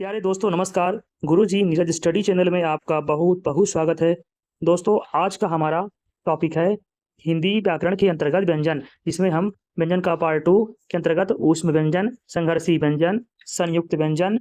प्यारे दोस्तों नमस्कार। गुरुजी नीरज स्टडी चैनल में आपका बहुत बहुत स्वागत है। दोस्तों आज का हमारा टॉपिक है हिंदी व्याकरण के अंतर्गत व्यंजन, जिसमें हम व्यंजन का पार्ट 2 के अंतर्गत ऊष्म व्यंजन, संघर्षी व्यंजन, संयुक्त व्यंजन,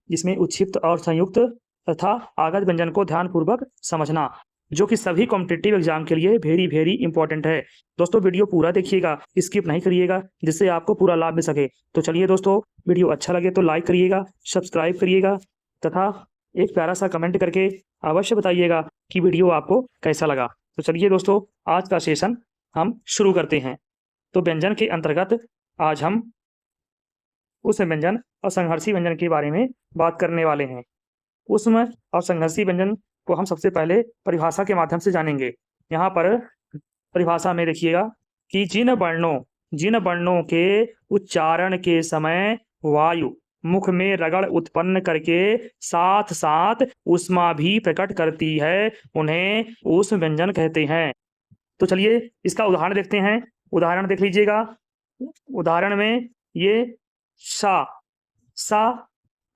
जिसमें उच्छिष्ट और संयुक्त तथा आगत व्यंजन को ध्यानपूर्वक समझना, जो कि सभी कॉम्पिटिटिव एग्जाम के लिए वेरी वेरी इंपॉर्टेंट है। दोस्तों वीडियो पूरा देखिएगा, स्किप नहीं करिएगा, जिससे आपको पूरा लाभ मिल सके। तो चलिए दोस्तों, वीडियो अच्छा लगे तो लाइक करिएगा, सब्सक्राइब करिएगा तथा एक प्यारा सा कमेंट करके अवश्य बताइएगा कि वीडियो आपको कैसा लगा। तो चलिए दोस्तों, आज का सेशन हम शुरू करते हैं। तो व्यंजन के अंतर्गत आज हम उस व्यंजन और संघर्षी व्यंजन के बारे में बात करने वाले हैं। उष्म और संघर्षी व्यंजन को हम सबसे पहले परिभाषा के माध्यम से जानेंगे। यहाँ पर परिभाषा में देखिएगा कि जिन वर्णों के उच्चारण के समय वायु मुख में रगड़ उत्पन्न करके साथ साथ ऊष्मा भी प्रकट करती है, उन्हें ऊष्म व्यंजन कहते हैं। तो चलिए इसका उदाहरण देखते हैं। उदाहरण देख लीजिएगा। उदाहरण में ये सा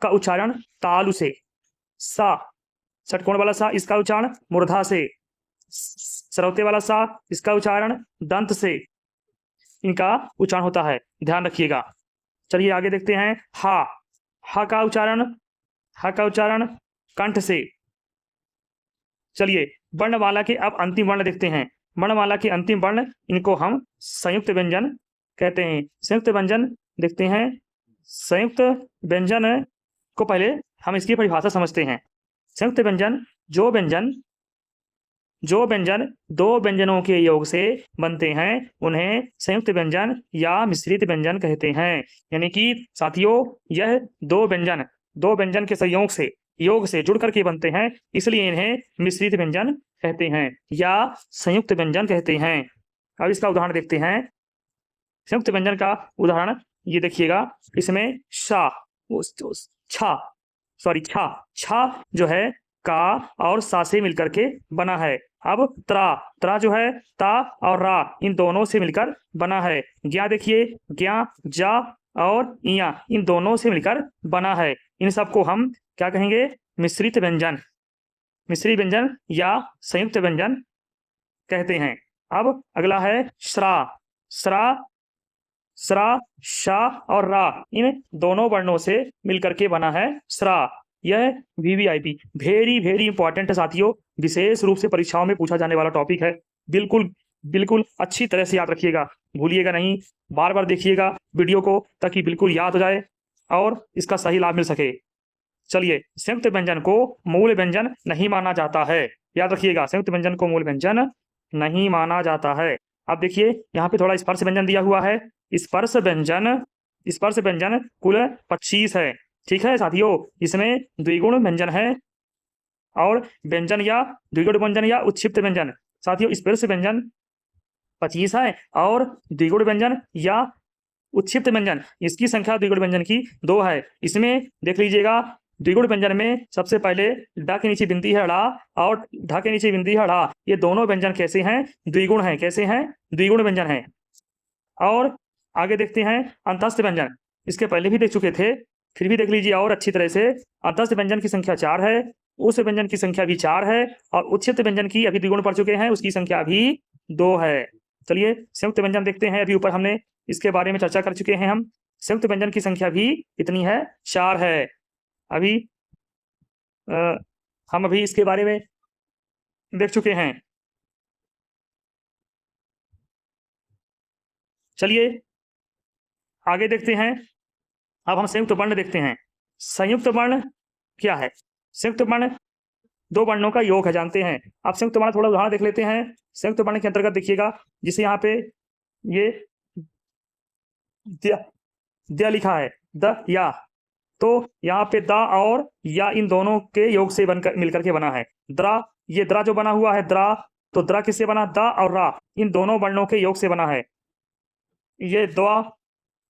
का उच्चारण तालु से, सा षटकोण वाला सा इसका उच्चारण मूर्धा से, सरौते वाला सा इसका उच्चारण दंत से इनका उच्चारण होता है, ध्यान रखिएगा। चलिए आगे देखते हैं। हा का उच्चारण कंठ से। चलिए वर्णमाला के अब अंतिम वर्ण देखते हैं। वर्णमाला के अंतिम वर्ण, इनको हम संयुक्त व्यंजन कहते हैं। संयुक्त व्यंजन देखते हैं। संयुक्त व्यंजन को पहले हम इसकी परिभाषा समझते हैं। संयुक्त व्यंजन जो व्यंजन दो व्यंजनों के योग से बनते हैं, उन्हें संयुक्त व्यंजन या मिश्रित व्यंजन कहते हैं। यानी कि साथियों, यह दो व्यंजन के योग से जुड़ करके बनते हैं, इसलिए इन्हें मिश्रित व्यंजन कहते हैं या संयुक्त व्यंजन कहते हैं। अब इसका उदाहरण देखते हैं। संयुक्त व्यंजन का उदाहरण ये देखिएगा। इसमें छा जो है का और सा से मिलकर के बना है। अब त्रा जो है ता और रा इन दोनों से मिलकर बना है। ज्ञा देखिए, ज्ञा जा और इया इन दोनों से मिलकर बना है। इन सबको हम क्या कहेंगे? मिश्रित व्यंजन या संयुक्त व्यंजन कहते हैं। अब अगला है श्रा, शा और रा इन दोनों वर्णों से मिलकर के बना है श्रा। यह वीवीआईपी वेरी वेरी इंपॉर्टेंट है साथियों, विशेष रूप से परीक्षाओं में पूछा जाने वाला टॉपिक है। बिल्कुल अच्छी तरह से याद रखिएगा, भूलिएगा नहीं। बार बार देखिएगा वीडियो को ताकि बिल्कुल याद हो जाए और इसका सही लाभ मिल सके। चलिए, संयुक्त व्यंजन को मूल व्यंजन नहीं माना जाता है। याद रखिएगा, संयुक्त व्यंजन को मूल व्यंजन नहीं माना जाता है। अब देखिए यहाँ पे थोड़ा स्पर्श व्यंजन दिया हुआ है। स्पर्श व्यंजन कुल 25 है। ठीक है साथियों, इसमें द्विगुण व्यंजन है और व्यंजन या द्विगुण व्यंजन या उत्क्षिप्त व्यंजन। साथियों, स्पर्श व्यंजन 25 है और द्विगुण व्यंजन या उत्क्षिप्त व्यंजन, इसकी संख्या द्विगुण व्यंजन की 2 है। इसमें देख लीजिएगा, द्विगुण व्यंजन में सबसे पहले ड के नीचे बिंदी है ड़ा और ढ के नीचे बिंदी है ढा। ये दोनों व्यंजन कैसे हैं? द्विगुण हैं। कैसे हैं? द्विगुण व्यंजन हैं। और आगे देखते हैं अंतस्थ व्यंजन। इसके पहले भी देख चुके थे, फिर भी देख लीजिए और अच्छी तरह से। अंतस्थ व्यंजन की संख्या 4 है, उस व्यंजन की संख्या भी 4 है और उत्क्षिप्त व्यंजन की अभी द्विगुण पढ़ चुके हैं, उसकी संख्या भी 2 है। चलिए संयुक्त व्यंजन देखते हैं। अभी ऊपर हमने इसके बारे में चर्चा कर चुके हैं। हम संयुक्त व्यंजन की संख्या भी कितनी है? 4 है। हम अभी इसके बारे में देख चुके हैं। चलिए आगे देखते हैं। अब हम संयुक्त वर्ण देखते हैं। संयुक्त वर्ण क्या है? संयुक्त वर्ण 2 वर्णों का योग है, जानते हैं। अब संयुक्त वर्ण थोड़ा उदाहरण देख लेते हैं। संयुक्त वर्ण के अंतर्गत देखिएगा, जिसे यहाँ पे ये द लिखा है, द या, तो यहाँ पे दा और या इन दोनों के योग से बनकर मिलकर के बना है द्रा। ये द्रा जो बना हुआ है द्रा, तो द्रा किससे बना? दा और रा इन दोनों वर्णों के योग से बना है। ये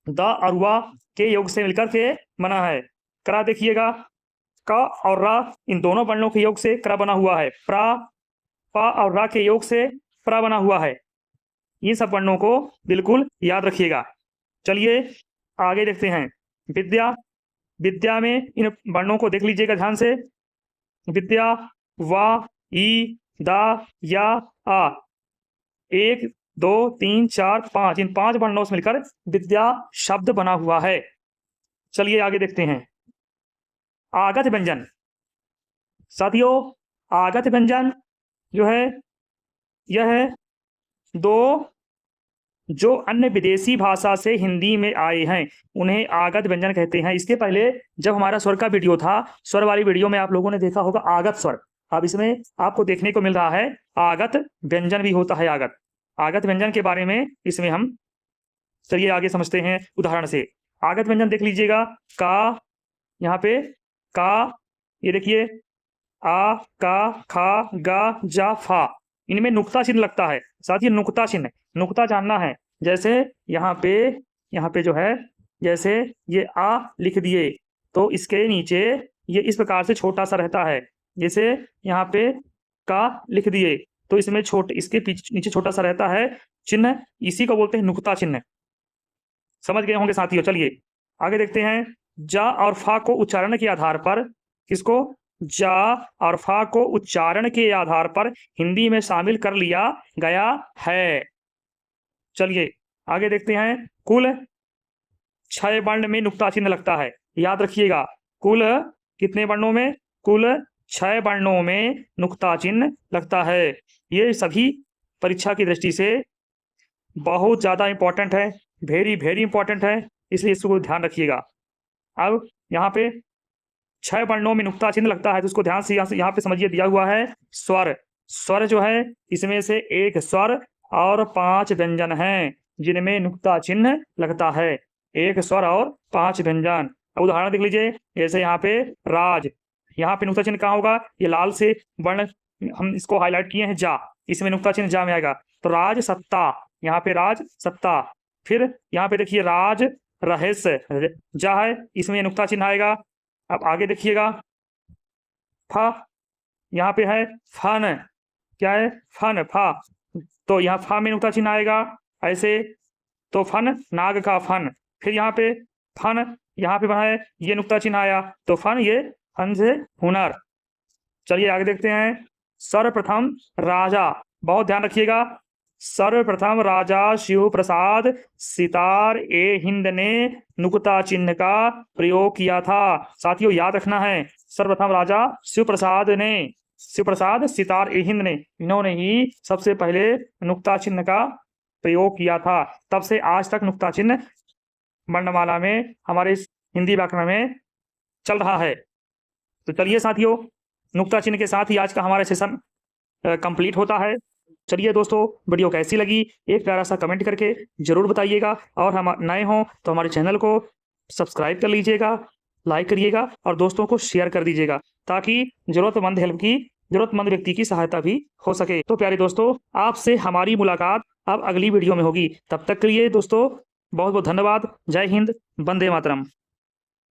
दा और वा के योग से मिलकर के बना है। करा देखिएगा, का और रा इन दोनों वर्णों के योग से क्र बना हुआ है। पा और रा के योग से प्रा बना हुआ है। इन सब वर्णों को बिल्कुल याद रखिएगा। चलिए आगे देखते हैं। विद्या विद्या में इन वर्णों को देख लीजिएगा ध्यान से। विद्या, वा, ई, दा, या, आ, 1 2 3 4 5, इन 5 वर्णों से मिलकर विद्या शब्द बना हुआ है। चलिए आगे देखते हैं। आगत व्यंजन। साथियों, आगत व्यंजन जो है यह है दो जो अन्य विदेशी भाषा से हिंदी में आए हैं, उन्हें आगत व्यंजन कहते हैं। इसके पहले जब हमारा स्वर का वीडियो था, स्वर वाली वीडियो में आप लोगों ने देखा होगा आगत स्वर। अब इसमें आपको देखने को मिल रहा है आगत व्यंजन भी होता है। आगत व्यंजन के बारे में इसमें हम चलिए आगे समझते हैं उदाहरण से। आगत व्यंजन देख लीजिएगा। का, यहाँ पे का, ये देखिए आ, का, खा, गा, जा, फा, इनमें नुक्ता चिन्ह लगता है। साथ ही नुक्ता चिन्ह, नुक्ता जानना है। जैसे यहाँ पे जो है, जैसे ये आ लिख दिए तो इसके नीचे ये इस प्रकार से छोटा सा रहता है। जैसे यहाँ पे का लिख दिए तो इसमें इसके नीचे छोटा सा रहता है चिन्ह, इसी को बोलते हैं नुक्ता चिन्ह। समझ गए होंगे साथियों। चलिए आगे देखते हैं। जा और फा को उच्चारण के आधार पर, किसको? जा और फा को उच्चारण के आधार पर हिंदी में शामिल कर लिया गया है। चलिए आगे देखते हैं। कुल 6 वर्ण में नुक्ता चिन्ह लगता है। याद रखिएगा, कुल कितने वर्णों में? कुल 6 वर्णों में नुक्ता चिन्ह लगता है। ये सभी परीक्षा की दृष्टि से बहुत ज्यादा इंपॉर्टेंट है, वेरी वेरी इंपॉर्टेंट है, इसलिए इसको ध्यान रखिएगा। अब यहाँ पे 6 वर्णों में नुक्ता चिन्ह लगता है तो उसको ध्यान से यहाँ पे समझिए। दिया हुआ है स्वर। स्वर जो है इसमें से एक स्वर और 5 व्यंजन हैं जिनमें नुक्ता चिन्ह लगता है। एक स्वर और 5 व्यंजन। अब उदाहरण देख लीजिए। जैसे यहाँ पे राज, यहाँ पे नुक्ता चिन्ह कहाँ होगा? ये लाल से वर्ण हम इसको हाईलाइट किए हैं, जा, इसमें नुक्ता चिन्ह जा में आएगा। तो राज सत्ता, यहाँ पे राज सत्ता। फिर यहाँ पे देखिए राज रहस्य, जा है, इसमें नुक्ता चिन्ह आएगा। अब आगे देखिएगा। फा, यहाँ पे है फन, क्या है? फन, फा, तो यहाँ फा में नुक्ता चिन्ह आएगा ऐसे, तो फन, नाग का फन। फिर यहाँ पे फन, यहाँ पे बना है, ये नुक्ता चिन्ह आया तो फन, ये फन से हुनर। चलिए आगे देखते हैं। सर्वप्रथम राजा, बहुत ध्यान रखिएगा। सर्वप्रथम राजा शिव प्रसाद सितार ए हिंद ने नुक्ता चिन्ह का प्रयोग किया था। साथियों याद रखना है, सर्वप्रथम राजा शिव प्रसाद सितार ए हिंद ने, इन्होंने ही सबसे पहले नुक्ता चिन्ह का प्रयोग किया था। तब से आज तक नुक्ता चिन्ह वर्णमाला में हमारे हिंदी व्याकरण में चल रहा है। तो चलिए साथियों, नुक्ता चिन्ह के साथ ही आज का हमारा सेशन कंप्लीट होता है। चलिए दोस्तों, वीडियो कैसी लगी एक प्यारा सा कमेंट करके जरूर बताइएगा, और हम नए हों तो हमारे चैनल को सब्सक्राइब कर लीजिएगा, लाइक करिएगा और दोस्तों को शेयर कर दीजिएगा, ताकि जरूरतमंद व्यक्ति की सहायता भी हो सके। तो प्यारे दोस्तों, आपसे हमारी मुलाकात अब अगली वीडियो में होगी। तब तक के लिए दोस्तों बहुत बहुत धन्यवाद। जय हिंद, वंदे मातरम।